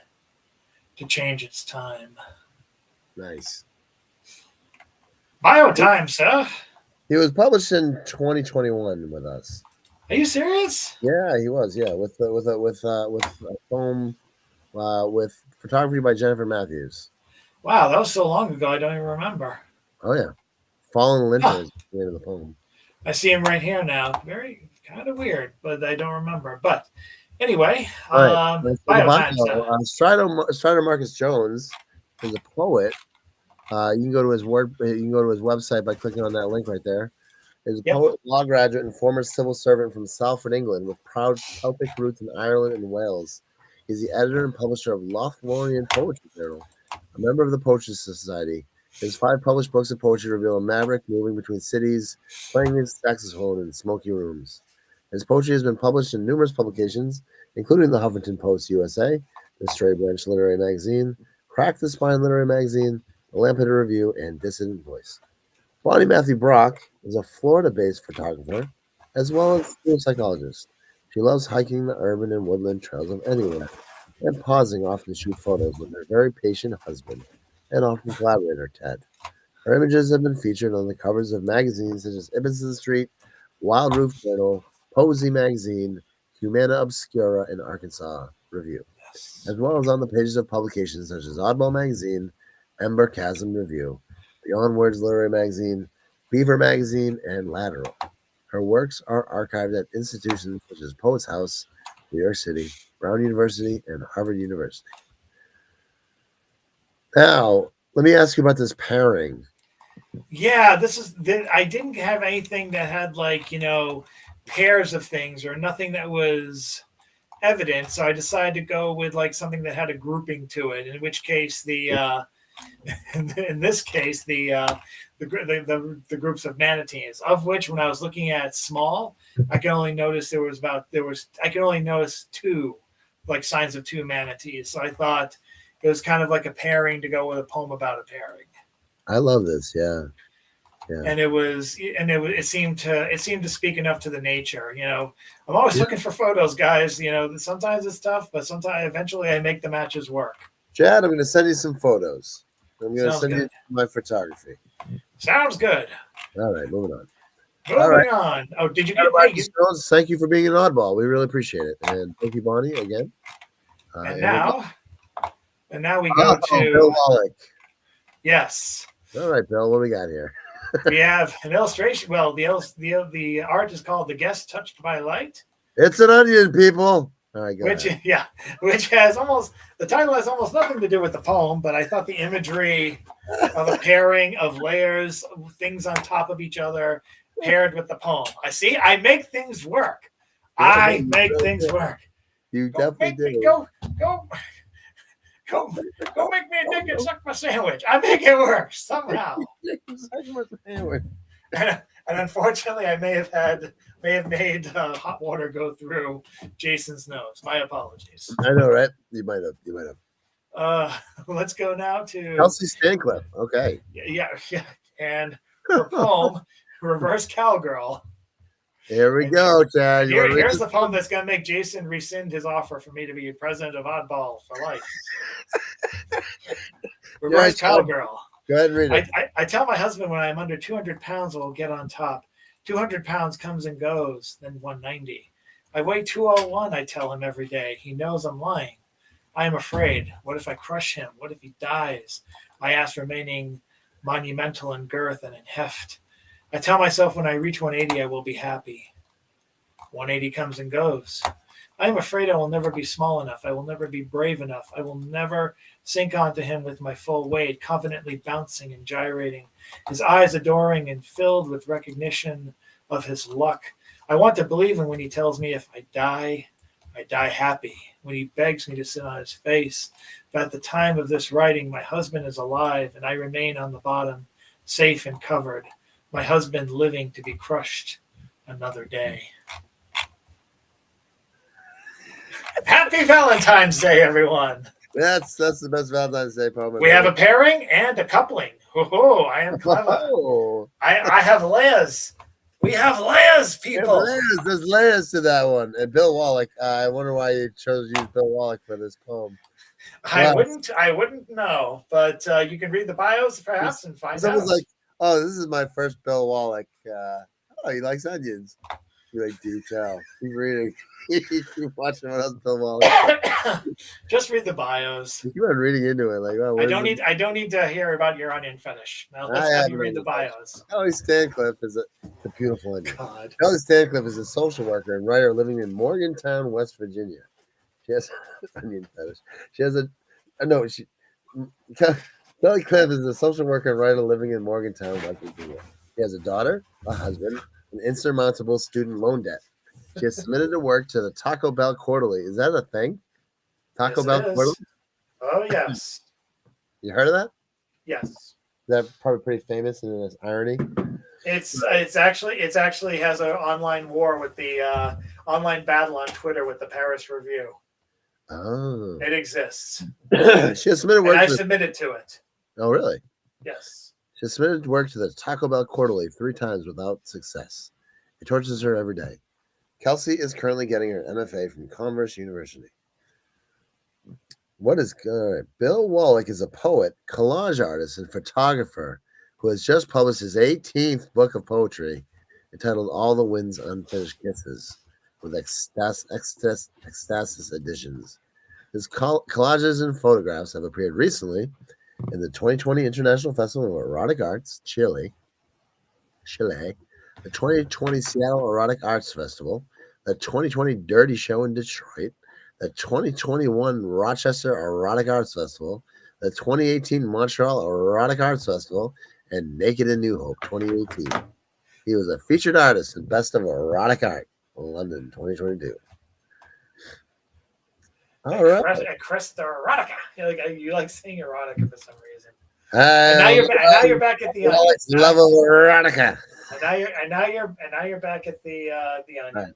to change its time. Nice. Bio time, sir. He was published in 2021 with us. Are you serious? Yeah, he was. Yeah, with a poem with photography by Jennifer Matthews. Wow, that was so long ago. I don't even remember. Oh yeah, Fallen Linter is the name of the poem. I see him right here now. Very kind of weird, but I don't remember. But anyway, Right. bio time, sir. Strider Marcus Jones is a poet. You can go to his website by clicking on that link right there. He's a poet, law graduate, and former civil servant from Salford, England, with proud Celtic roots in Ireland and Wales. He's the editor and publisher of Lothlorien Poetry Journal, a member of the Poetry Society. His 5 published books of poetry reveal a maverick moving between cities, playing his saxophone in smoky rooms. His poetry has been published in numerous publications, including the Huffington Post USA, the Stray Branch Literary Magazine, Crack the Spine Literary Magazine, the Lampeter Review, and Dissident Voice. Bonnie Matthew Brock is a Florida-based photographer, as well as a psychologist. She loves hiking the urban and woodland trails of anywhere, and pausing often to shoot photos with her very patient husband and often collaborator, Ted. Her images have been featured on the covers of magazines such as Ibsen Street, Wild Roof Journal, Posey Magazine, Humana Obscura, and Arkansas Review, as well as on the pages of publications such as Oddball Magazine, Ember Chasm Review, Beyond Words Literary Magazine, Beaver Magazine, and Lateral. Her works are archived at institutions such as Poets House, New York City, Brown University, and Harvard University. Now, let me ask you about this pairing. Yeah, I didn't have anything that had pairs of things or nothing that was evident, so I decided to go with something that had a grouping to it. In which case, in this case, the groups of manatees, of which when I was looking at small, I could only notice I could only notice 2, signs of 2 manatees. So I thought it was kind of like a pairing to go with a poem about a pairing. I love this, yeah. And it seemed to speak enough to the nature. I'm always looking for photos, guys. Sometimes it's tough, but sometimes eventually I make the matches work. Chad, I'm going to send you some photos. I'm going to send good. you my photography. Sounds good. All right, moving on. Moving on. Oh, did you get Jones, thank you for being an oddball. We really appreciate it. And thank you, Bonnie, again. And now we go to Bill Wallach. Yes. All right, Bill, what do we got here? We have an illustration. Well, the art is called "The Guest Touched by Light." It's an onion, people. All right, go ahead. Which has the title has almost nothing to do with the poem, but I thought the imagery of a pairing of layers, things on top of each other, paired with the poem. I make things work. I make things work. You definitely do. Go make me a dick and suck my sandwich. I make it work somehow. And unfortunately, I may have made hot water go through Jason's nose. My apologies. I know, right? You might have. Let's go now to Kelsey Stancliffe. Okay. Yeah. And her poem, Reverse Cowgirl. Here we go, Chad. Here's the poem that's going to make Jason rescind his offer for me to be president of Oddball for life. Reverse Cowgirl. Go ahead and read it. I tell my husband when I'm under 200 pounds, I will get on top. 200 pounds comes and goes, then 190. I weigh 201, I tell him every day. He knows I'm lying. I am afraid. What if I crush him? What if he dies? My ass remaining monumental in girth and in heft. I tell myself when I reach 180, I will be happy. 180 comes and goes. I am afraid I will never be small enough. I will never be brave enough. I will never sink onto him with my full weight, confidently bouncing and gyrating, his eyes adoring and filled with recognition of his luck. I want to believe him when he tells me if I die happy, when he begs me to sit on his face. But at the time of this writing, my husband is alive, and I remain on the bottom, safe and covered. My husband living to be crushed another day. Happy Valentine's Day, everyone. That's the best Valentine's Day poem. We have a pairing and a coupling. Oh, I am clever. Oh. I have layers. We have layers, people. There's layers to that one. And Bill Wallach. I wonder why you chose to use Bill Wallach for this poem. I wouldn't know, but you can read the bios perhaps and find out. Someone's like, "Oh, this is my first Bill Wallach. Oh, he likes onions." You're like, "Do tell." Keep reading. Keep watching what else Bill Wallach. Just read the bios. You keep on reading into it, like, "Oh, I don't need to hear about your onion fetish. Now let's have you read the bios. Kelly Stancliffe is a beautiful onion. God. Kelly Stancliffe is a social worker and writer living in Morgantown, West Virginia. She has onion fetish. She has Kelly Cliff is a social worker and writer living in Morgantown, West Virginia. She has a daughter, a husband, an insurmountable student loan debt. She has submitted her work to the Taco Bell Quarterly. Is that a thing? Taco Bell Quarterly? Oh yes. You heard of that? Yes. That's probably pretty famous in its irony. It's actually has an online war with the online battle on Twitter with the Paris Review. Oh. It exists. She has submitted work. And I submitted to it. Oh, really? Yes. She has submitted work to the Taco Bell Quarterly 3 times without success. It tortures her every day. Kelsey is currently getting her MFA from Converse University. What is good? Bill Wallach is a poet, collage artist, and photographer who has just published his 18th book of poetry entitled All the Wind's Unfinished Kisses with Ecstasis editions. His collages and photographs have appeared recently in the 2020 International Festival of Erotic Arts, Chile, the 2020 Seattle Erotic Arts Festival, the 2020 Dirty Show in Detroit, the 2021 Rochester Erotic Arts Festival, the 2018 Montreal Erotic Arts Festival, and Naked in New Hope 2018. He was a featured artist in Best of Erotic Art in London 2022. All right. Cresta erotica. You like saying erotica for some reason. And now you're back at the love of erotica. And now you're back at the onion. Right.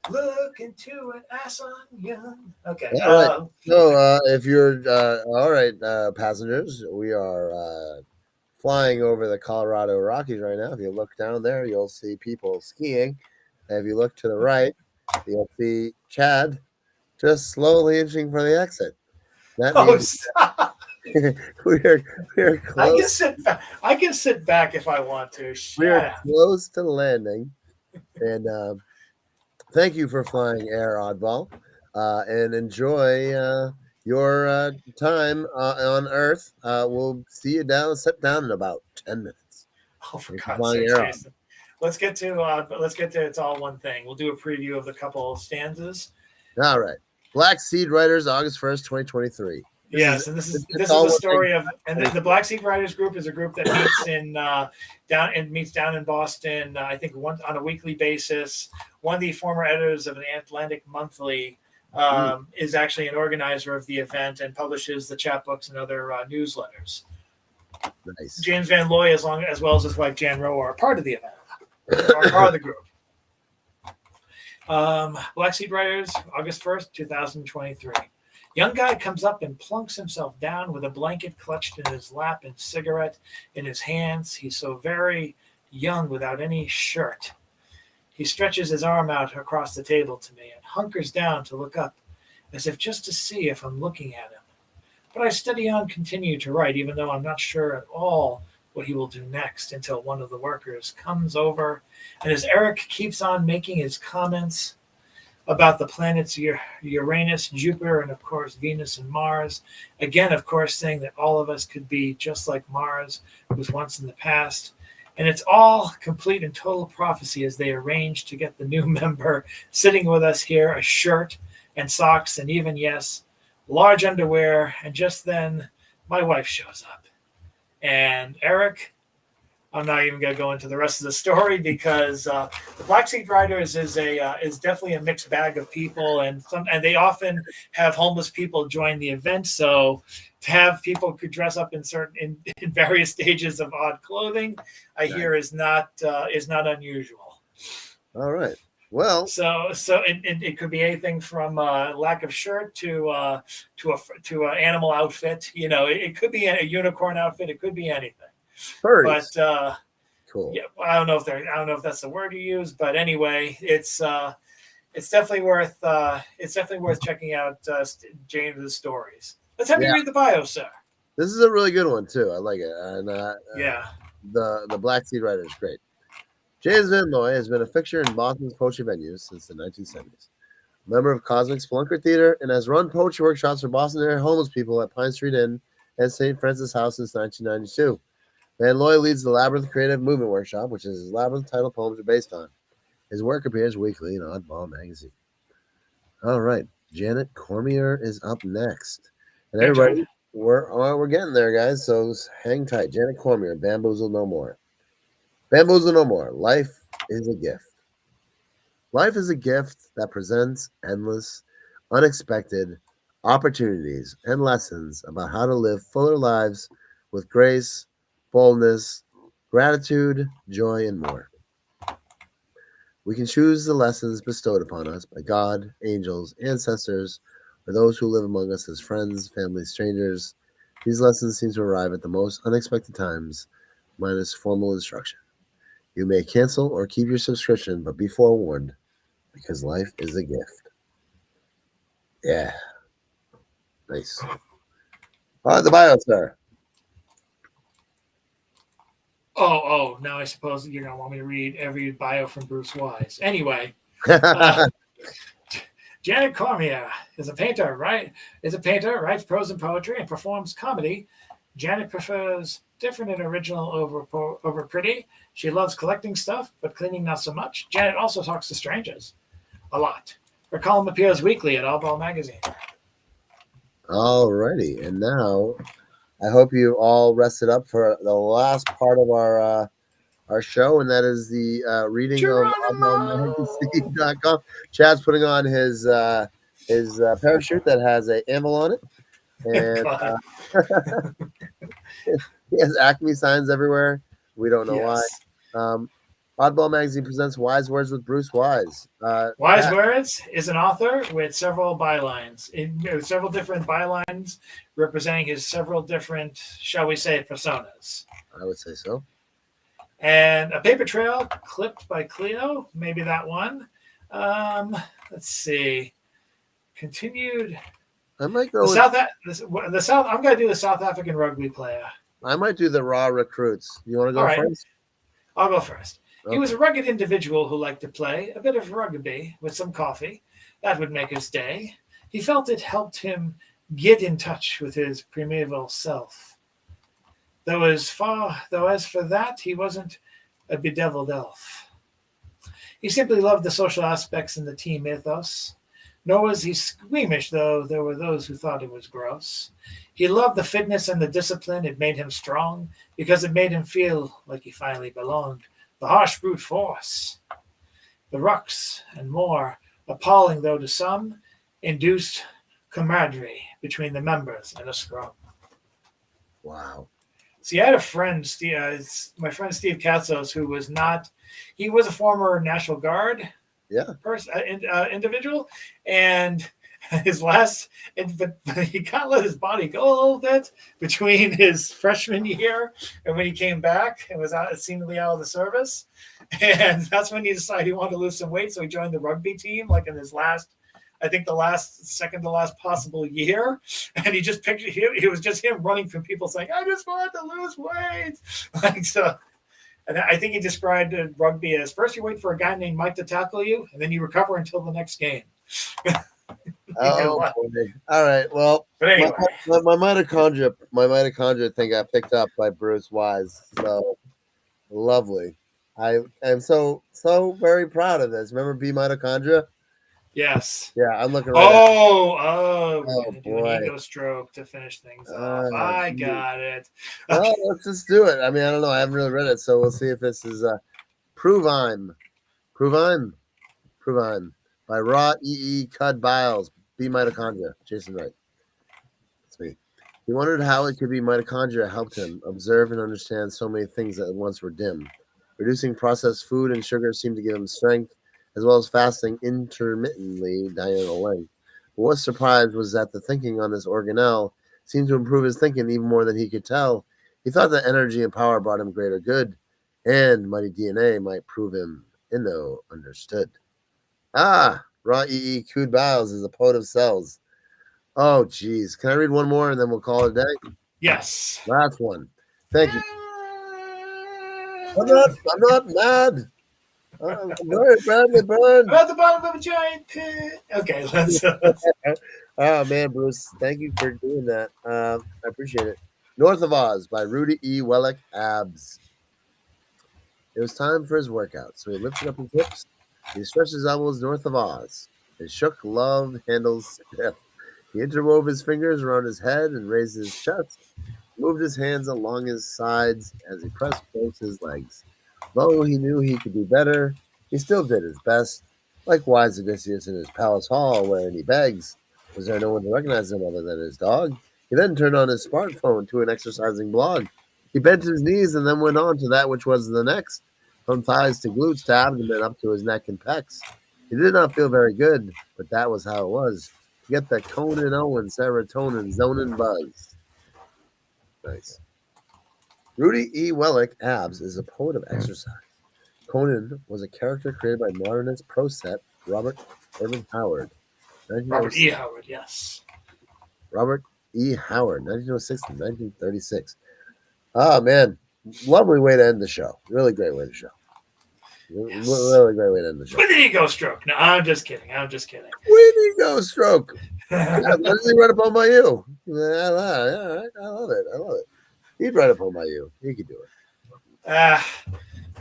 Look into an ass onion. Okay. All right. So if you're all right, passengers, we are flying over the Colorado Rockies right now. If you look down there, you'll see people skiing. And if you look to the right, you'll see Chad just slowly inching for the exit. That means we're close. I can sit back if I want to. We're close to landing. And thank you for flying Air Oddball. And enjoy your time on Earth. We'll see you sit down in about 10 minutes. Oh, for God's sake, Jason. Let's get to It's All One Thing. We'll do a preview of the couple of stanzas. All right. Black Seed Writers, August 1st, 2023. This is a story of, and the Black Seed Writers group is a group that meets down in Boston. I think on a weekly basis. One of the former editors of the Atlantic Monthly is actually an organizer of the event and publishes the chapbooks and other newsletters. Nice. James Van Looy, as well as his wife Jan Rowe, are part of the event. Are part of the group. Black Seed Writers, August 1st, 2023. Young guy comes up and plunks himself down with a blanket clutched in his lap and cigarette in his hands. He's so very young without any shirt. He stretches his arm out across the table to me and hunkers down to look up, as if just to see if I'm looking at him. But I steady on, continue to write, even though I'm not sure at all what he will do next, until one of the workers comes over, and as Eric keeps on making his comments about the planets Uranus, Jupiter, and of course Venus and Mars, again, of course, saying that all of us could be just like Mars was once in the past, And it's all complete and total prophecy as they arrange to get the new member sitting with us here a shirt and socks and even, yes, large underwear. And just then, my wife shows up. And Eric, I'm not even going to go into the rest of the story because the Black Sea Riders is definitely a mixed bag of people, and they often have homeless people join the event. So to have people could dress up in various stages of odd clothing, I hear is not unusual. All right. Well, so it could be anything from lack of shirt to an animal outfit. You know, it could be a unicorn outfit. It could be anything. furries. But Cool. yeah, I don't know if that's the word you use, but anyway, it's definitely worth checking out James's stories. Let's have you read the bio, sir. This is a really good one too. I like it. And the Black Sea Rider is great. James Van Loy has been a fixture in Boston's poetry venues since the 1970s. Member of Cosmic Splunker Theater and has run poetry workshops for Boston area homeless people at Pine Street Inn and St. Francis House since 1992. Van Loy leads the Labyrinth Creative Movement Workshop, which is his Labyrinth title poems are based on. His work appears weekly in Oddball magazine. All right, Janet Cormier is up next. And everybody, we're getting there, guys, so hang tight. Janet Cormier, Bamboozle No More. Bamboozle No More. Life is a gift. Life is a gift that presents endless, unexpected opportunities and lessons about how to live fuller lives with grace, boldness, gratitude, joy, and more. We can choose the lessons bestowed upon us by God, angels, ancestors, or those who live among us as friends, family, strangers. These lessons seem to arrive at the most unexpected times, minus formal instruction. You may cancel or keep your subscription, but be forewarned, because life is a gift. Yeah. Nice. All right, the bio, sir. Oh, now I suppose you're going to want me to read every bio from Bruce Wise. Anyway, Janet Cormier is a painter, writes prose and poetry, and performs comedy. Janet prefers different and original over pretty. She loves collecting stuff, but cleaning not so much. Janet also talks to strangers a lot. Her column appears weekly at Oddball magazine. All righty, and now I hope you all rested up for the last part of our show, and that is the reading Geronimo! of oddballmagazine.com. Chad's putting on his parachute that has an anvil on it, and he has Acme signs everywhere. We don't know why. Oddball Magazine presents Wise Words with Bruce Wise. Wise Words is an author with several bylines, several different bylines representing his several different, shall we say, personas. I would say so. And a paper trail clipped by Cleo, maybe that one. Let's see. Continued. I might go the South. I'm going to do the South African rugby player. I might do the raw recruits. You want to go first? I'll go first. Okay. He was a rugged individual who liked to play a bit of rugby with some coffee. That would make his day. He felt it helped him get in touch with his primeval self. Though as for that, he wasn't a bedeviled elf. He simply loved the social aspects in the team ethos. Nor was he squeamish, though there were those who thought it was gross. He loved the fitness and the discipline. It made him strong because it made him feel like he finally belonged. The harsh brute force, the rucks, and more, appalling though to some, induced camaraderie between the members in a scrum. Wow. See, I had a friend, my friend Steve Katzos, who was he was a former National Guard individual, and his last, but he kind of let his body go a little bit between his freshman year and when he came back and was seemingly out of the service. And that's when he decided he wanted to lose some weight. So he joined the rugby team, like in his second to last possible year. And he just pictured him. It was just him running from people saying, I just wanted to lose weight. Like, so. And I think he described rugby as first you wait for a guy named Mike to tackle you, and then you recover until the next game. Oh, all right. Well, but anyway, my mitochondria thing got picked up by Bruce Wise. So Lovely. I am so very proud of this. Remember B mitochondria? Yes. Yeah, I'm looking right at We're Oh, gonna do an boy. ego stroke to finish things off. I Geez. got it. Well, let's just do it. I mean, I don't know. I haven't really read it, so we'll see if this is Pruvime by Raw E. Cud Biles, B mitochondria. Jason Wright. That's me. He wondered how it could be mitochondria helped him observe and understand so many things that once were dim. Reducing processed food and sugar seemed to give him strength, as well as fasting intermittently, diurnal length. What was surprised was that the thinking on this organelle seemed to improve his thinking even more than he could tell. He thought that energy and power brought him greater good, and mighty DNA might prove him Inno understood. Raw E. Cud Biles is a poet of cells. Oh, geez. Can I read one more and then we'll call it a day? Yes. Last one. Thank you. I'm not mad. I'm very badly burned. I'm at the bottom of a giant pit. Okay, let's. Oh, man, Bruce. Thank you for doing that. I appreciate it. North of Oz by Rudy E. Wellick, Abs. It was time for his workout, so he lifted up his hips. He stretched his elbows north of Oz. His shook love handles stiff. He interwove his fingers around his head and raised his chest, moved his hands along his sides as he pressed close his legs. Though he knew he could do better, he still did his best. Like wise Odysseus in his palace hall, wherein he begs. Was there no one to recognize him other than his dog? He then turned on his smartphone to an exercising blog. He bent his knees and then went on to that which was the next. From thighs to glutes to abdomen up to his neck and pecs. He did not feel very good, but that was how it was. Get the Conan Owen serotonin zonin buzz. Nice. Rudy E. Wellick, Abs, is a poet of exercise. Conan was a character created by modernist pro-set Robert Irvin Howard. Robert E. Howard, yes. Robert E. Howard, 1906 to 1936. Oh, man. Lovely way to end the show. Really great way to show. Yes. Really great way to end the show. With an ego stroke. No, I'm just kidding. With an ego stroke. Leslie read a poem by you. I love it. He'd write a poem by you. He could do it. I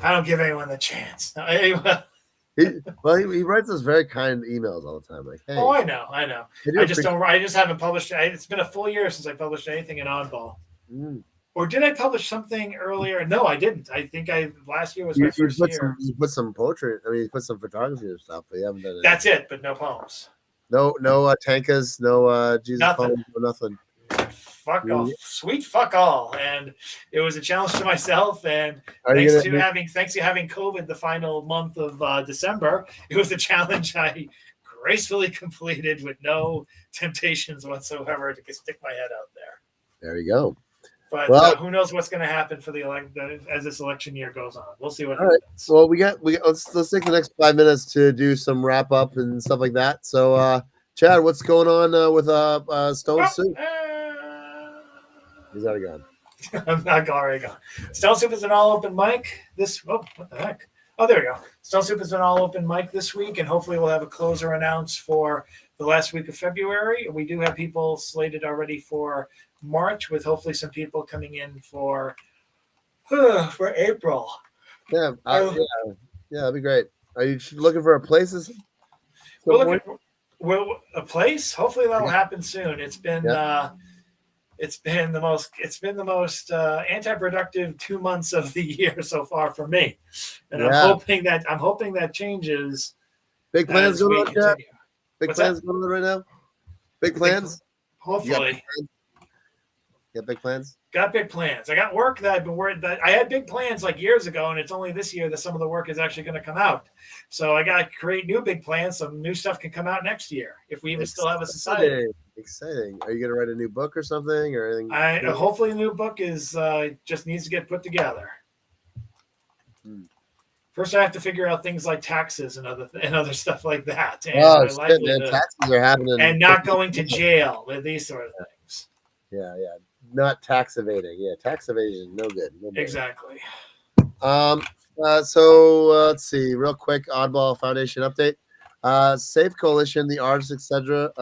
don't give anyone the chance. No, he writes those very kind emails all the time. Like, hey. Oh, I know. I just haven't published. It's been a full year since I published anything in Oddball. Or did I publish something earlier? No, I didn't. I think last year was my first year. You put some poetry. I mean, you put some photography and stuff, but you haven't done it. That's it, but no poems. No tankas, no Jesus nothing. Poems, no nothing. Fuck off, sweet fuck all, and it was a challenge to myself. And thanks to having COVID the final month of December, it was a challenge I gracefully completed with no temptations whatsoever to stick my head out there. There you go. But who knows what's going to happen for as this election year goes on? We'll see what happens. Well, let's take the next 5 minutes to do some wrap up and stuff like that. So, Chad, what's going on with Stone Soup? He's already gone. I'm not already gone. Stone Soup is an all open mic what the heck? Oh, there we go. Stone Soup is an all open mic this week, and hopefully we'll have a closer announced for the last week of February. We do have people slated already for March, with hopefully some people coming in for April. Yeah, that'd be great. Are you looking for a place? A place. Hopefully that'll happen soon. It's been the most anti-productive 2 months of the year so far for me, and I'm hoping that changes. Big plans going on, Chad? Big plans going on right now. Big plans. Hopefully. Got big plans? Got big plans. I got work that I've been worried that I had big plans like years ago, and it's only this year that some of the work is actually going to come out. So I got to create new big plans. Some new stuff can come out next year if we even still have a society. Exciting. Are you going to write a new book or something or anything? Hopefully a new book is just needs to get put together. First, I have to figure out things like taxes and other stuff like that. And taxes are happening. And not going to jail, these sort of things. Yeah. Not tax evading. Yeah, tax evasion, no good. Exactly. So let's see, real quick, Oddball Foundation update. Safe Coalition, the artists, etc.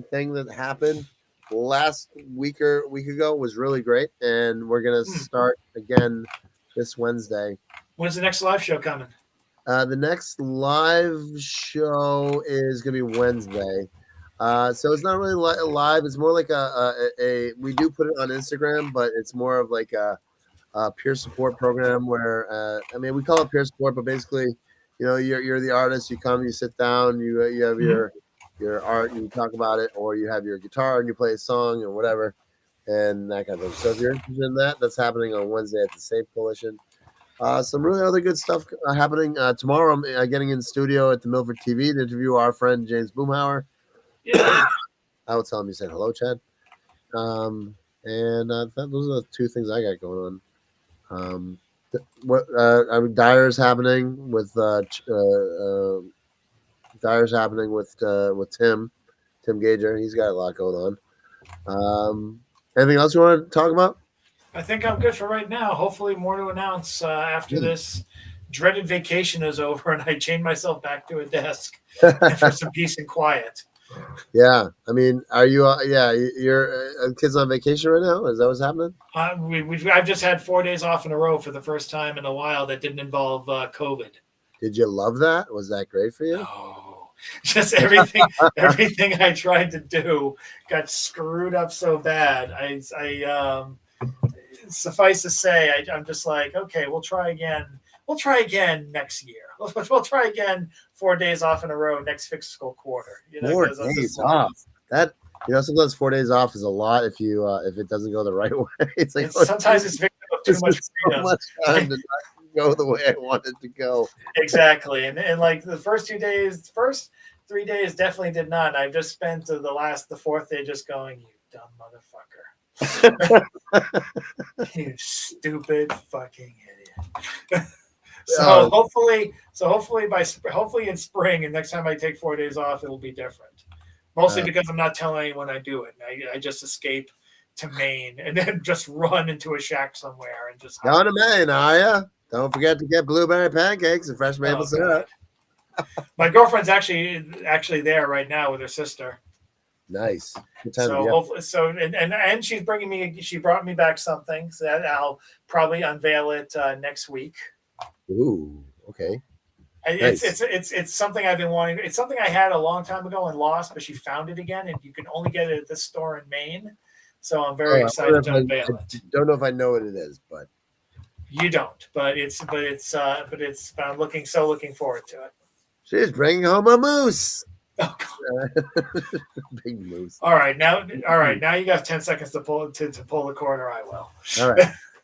Thing that happened last week ago was really great, and we're gonna start again this Wednesday. When's the next live show coming? The next live show is going to be Wednesday. So it's not really live. It's more like a we do put it on Instagram, but it's more of like a peer support program where, I mean, we call it peer support, but basically, you know, you're the artist, you come, you sit down, you have your art, you talk about it, or you have your guitar and you play a song or whatever, and that kind of thing. So if you're interested in that, that's happening on Wednesday at the Safe Coalition. Some really other good stuff happening. Tomorrow, I'm getting in the studio at the Milford TV to interview our friend James Boomhauer. Yeah. I will tell him you said hello, Chad. And those are the two things I got going on. Dyer's happening with Tim Gager. He's got a lot going on. Anything else you want to talk about? I think I'm good for right now. Hopefully more to announce after this dreaded vacation is over and I chain myself back to a desk for some peace and quiet. Yeah. I mean, are you, your kids on vacation right now? Is that what's happening? I've just had 4 days off in a row for the first time in a while that didn't involve COVID. Did you love that? Was that great for you? No. Just everything I tried to do got screwed up so bad. Suffice to say, I'm just like, okay, we'll try again. We'll try again next year. We'll try again 4 days off in a row next fiscal quarter. 4 days off. That, sometimes 4 days off is a lot if it doesn't go the right way. It's like sometimes it's victim of too much freedom. So much time to not go the way I want it to go. Exactly, and like the first 3 days definitely did not. I've just spent the fourth day just going, you dumb motherfucker. You stupid fucking idiot. Hopefully in spring and next time I take 4 days off, it'll be different. Mostly because I'm not telling anyone I do it. I just escape to Maine and then just run into a shack somewhere and just going to Maine, are ya? Don't forget to get blueberry pancakes and fresh maple syrup. My girlfriend's actually there right now with her sister. Nice. And she brought me back something so that I'll probably unveil it next week. Ooh, okay. It's something I've been wanting. It's something I had a long time ago and lost, but she found it again, and you can only get it at this store in Maine. So I'm very excited to unveil it. Don't know if I know what it is, but you don't. But I'm looking forward to it. She's bringing home a moose. Oh, God. Big moose. All right, now you got 10 seconds to pull the corner. I will.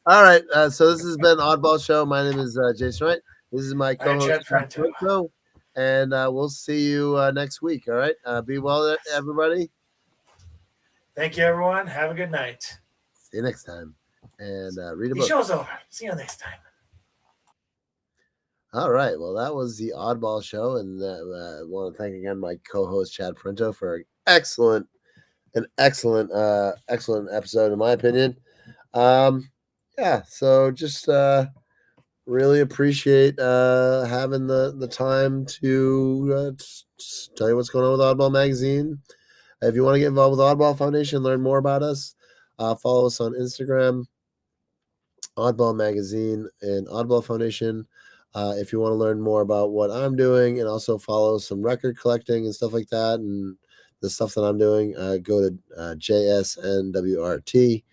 All right. So this has been Oddball Show. My name is Jason Wright. This is my co-host, Franco, and we'll see you next week. All right. Be well, everybody. Thank you, everyone. Have a good night. See you next time. And read a book. The show's over. See you next time. All right. Well, that was the Oddball Show, and I want to thank again my co-host Chad Printo for an excellent episode, in my opinion. Yeah. So just really appreciate having the time to tell you what's going on with Oddball Magazine. If you want to get involved with Oddball Foundation, learn more about us, follow us on Instagram, Oddball Magazine and Oddball Foundation. If you want to learn more about what I'm doing and also follow some record collecting and stuff like that and the stuff that I'm doing, go to JSNWRT.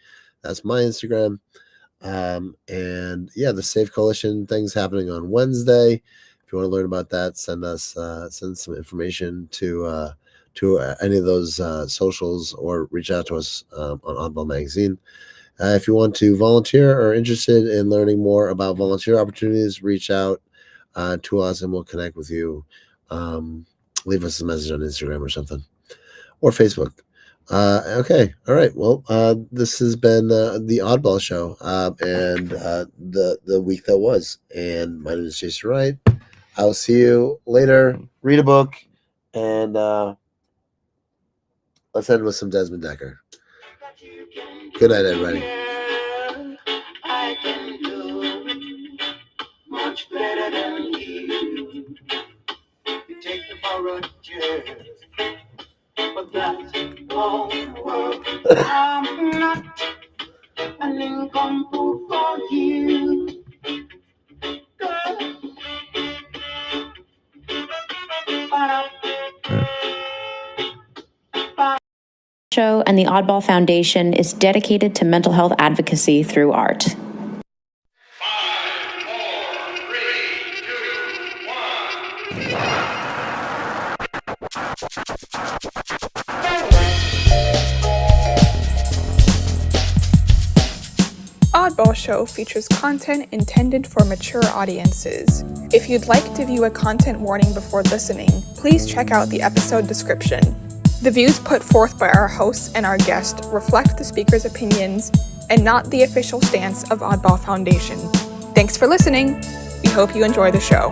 That's my Instagram. And yeah, the Safe Coalition thing's happening on Wednesday. If you want to learn about that, send some information to any of those socials or reach out to us on Oddball Magazine. If you want to volunteer or interested in learning more about volunteer opportunities, reach out to us and we'll connect with you. Leave us a message on Instagram or something, or Facebook. Okay. All right. Well, this has been the Oddball Show and the week that was. And my name is Jason Wright. I will see you later. Read a book. And let's end with some Desmond Decker. Good night, everybody. I can do much better than you. You take the borrowed chair, but that won't work. I'm not an income for you. Show and the Oddball Foundation is dedicated to mental health advocacy through art. 5, 4, 3, 2, 1. Oddball Show features content intended for mature audiences. If you'd like to view a content warning before listening, please check out the episode description. The views put forth by our hosts and our guest reflect the speaker's opinions and not the official stance of Oddball Foundation. Thanks for listening. We hope you enjoy the show.